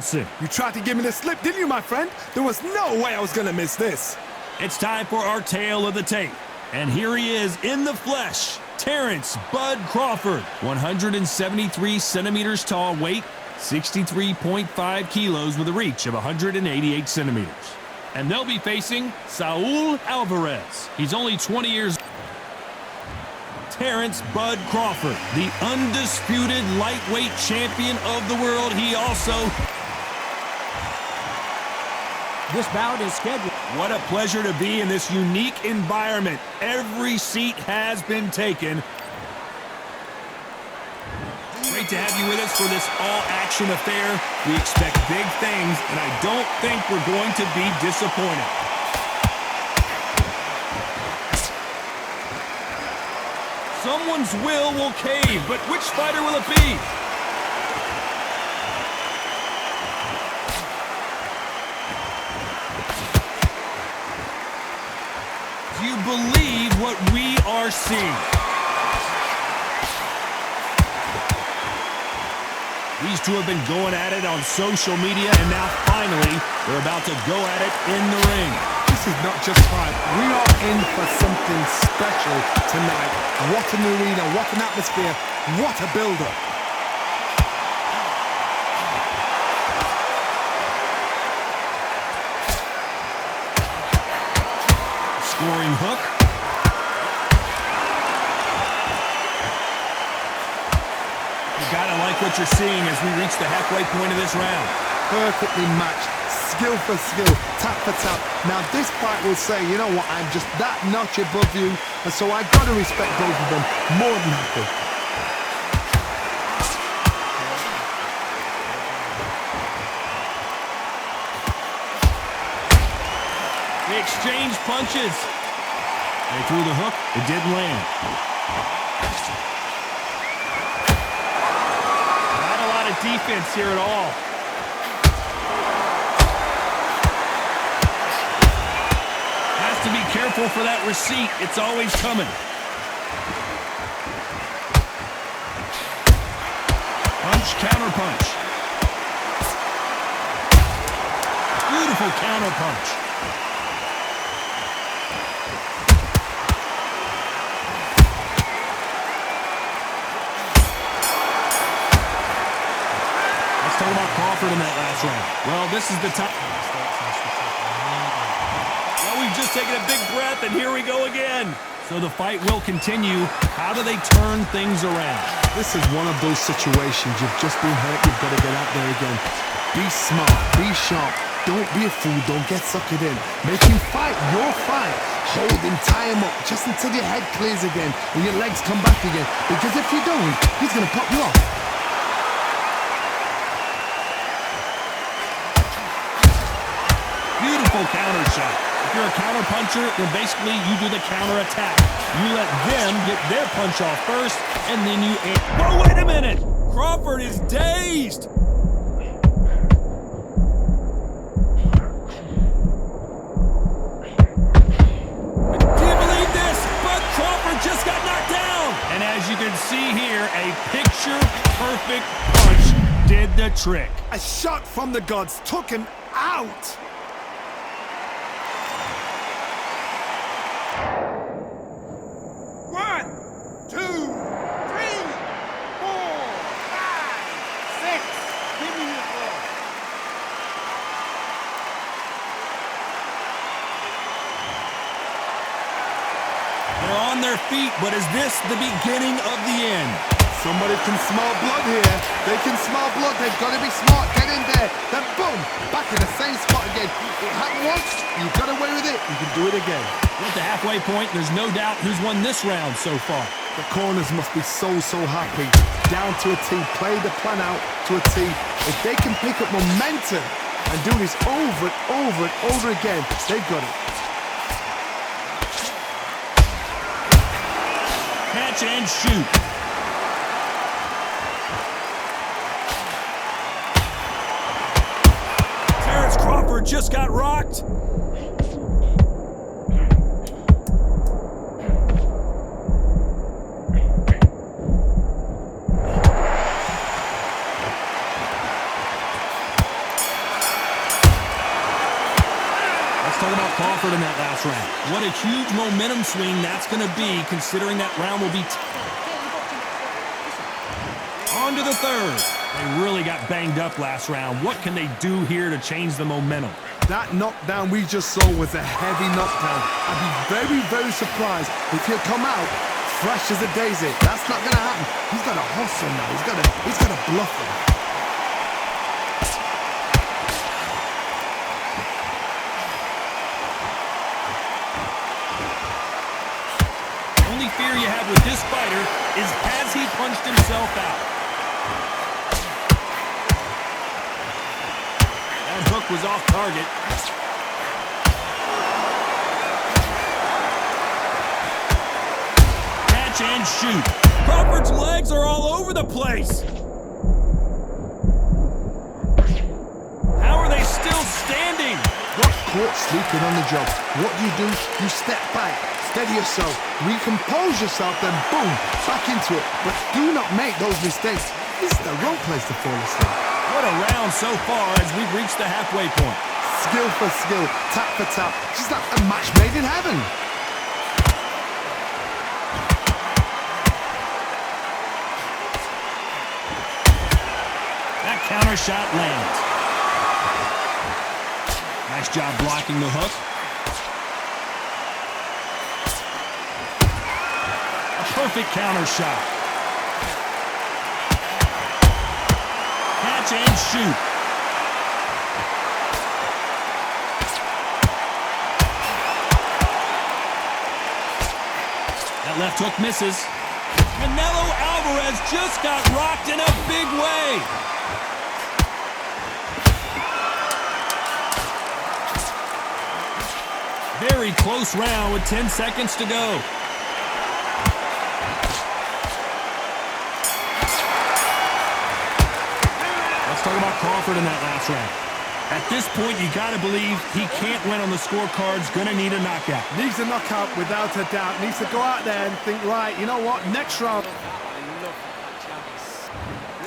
You tried to give me the slip, didn't you, my friend? There was no way I was going to miss this. It's time for our tale of the tape. And here he is in the flesh, Terrence Bud Crawford. 173 centimeters tall, weight 63.5 kilos with a reach of 188 centimeters. And they'll be facing Saul Alvarez. He's only 20 years old. Terrence Bud Crawford, the undisputed lightweight champion of the world. He also... This bout is scheduled. What a pleasure to be in this unique environment. Every seat has been taken. Great to have you with us for this all-action affair. We expect big things, and I don't think we're going to be disappointed. Someone's will cave, but which fighter will it be? Do you believe what we are seeing? These two have been going at it on social media, and now finally they're about to go at it in the ring. This is not just fight. We are in for something special tonight. What an arena, what an atmosphere, what a build-up. Scoring hook. You gotta like what you're seeing as we reach the halfway point of this round. Perfectly matched, skill for skill, tap for tap. Now this fight will say, you know what, I'm just that notch above you, and so I gotta respect both of them more than happy. They exchange punches. They threw the hook. It didn't land. Not a lot of defense here at all. Has to be careful for that receipt. It's always coming. Punch, counter punch. Beautiful counter punch. Talk about Crawford in that last round. Well, this is the time. Well, we've just taken a big breath, and here we go again. So the fight will continue. How do they turn things around? This is one of those situations. You've just been hurt. You've got to get out there again. Be smart. Be sharp. Don't be a fool. Don't get sucked in. Make him fight your fight. Hold him, tie him up, just until your head clears again and your legs come back again. Because if you don't, he's going to pop you off. Beautiful counter shot. If you're a counter puncher, then basically you do the counter attack. You let them get their punch off first, and then you... Oh, wait a minute! Crawford is dazed! Do you believe this? Bud Crawford just got knocked down! And as you can see here, a picture-perfect punch did the trick. A shot from the gods took him out. They're on their feet, but is this the beginning of the end? Somebody can smell blood here. They can smell blood. They've got to be smart. Get in there. Then boom, back in the same spot again. It happened once. You got away with it. You can do it again. We're at the halfway point. There's no doubt who's won this round so far. The corners must be so happy. Down to a T. Play the plan out to a T. If they can pick up momentum and do this over and over and over again, they've got it. Catch and shoot. Terrence Crawford just got rocked. Let's talk about Crawford in that last round. What a huge momentum swing that's going to be, considering that round will be on to the third. They really got banged up last round. What can they do here to change the momentum? That knockdown we just saw was a heavy knockdown. I'd be very, very surprised if he'll come out fresh as a daisy. That's not going to happen. He's got to hustle now. He's got to bluff him. Only fear you have with this fighter is has he punched himself out? That hook was off target. Catch and shoot. Crawford's legs are all over the place. How are they still standing? Got caught sleeping on the job. What do? You step back, steady yourself, recompose yourself, then boom, back into it. But do not make those mistakes. This is the wrong place to fall asleep. What a round so far as we've reached the halfway point. Skill for skill, tap for tap. Just like a match made in heaven. That counter shot lands. Nice job blocking the hook. A perfect counter shot. Catch and shoot. That left hook misses. Canelo Alvarez just got rocked in a big way. Very close round with 10 seconds to go. Let's talk about Crawford in that last round. At this point, you got to believe he can't win on the scorecards. Going to need a knockout. Needs a knockout without a doubt. Needs to go out there and think, right, you know what, next round.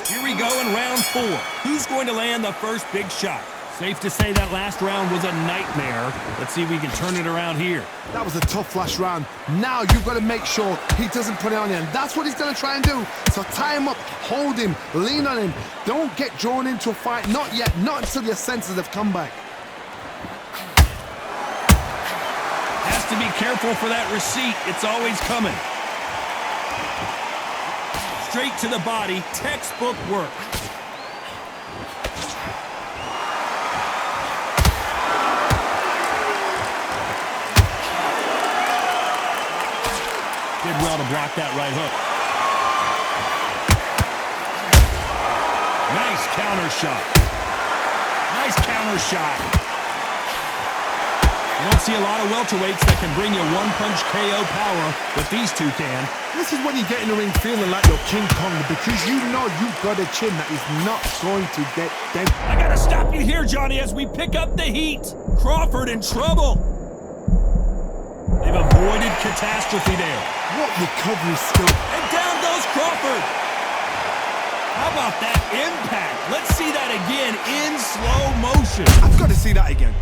Here we go in round 4. Who's going to land the first big shot? Safe to say that last round was a nightmare. Let's see if we can turn it around here. That was a tough last round. Now you've got to make sure he doesn't put it on you. And that's what he's going to try and do. So tie him up, hold him, lean on him. Don't get drawn into a fight. Not yet. Not until your senses have come back. Has to be careful for that receipt. It's always coming. Straight to the body. Textbook work. Did well to block that right hook. Nice counter shot. Nice counter shot. You don't see a lot of welterweights that can bring you one-punch KO power, but these two can. This is when you get in the ring feeling like you're King Kong, because you know you've got a chin that is not going to get dead. I gotta stop you here, Johnny, as we pick up the heat. Crawford in trouble. They've avoided catastrophe there. What recovery skill. And down goes Crawford. How about that impact? Let's see that again in slow motion. I've got to see that again.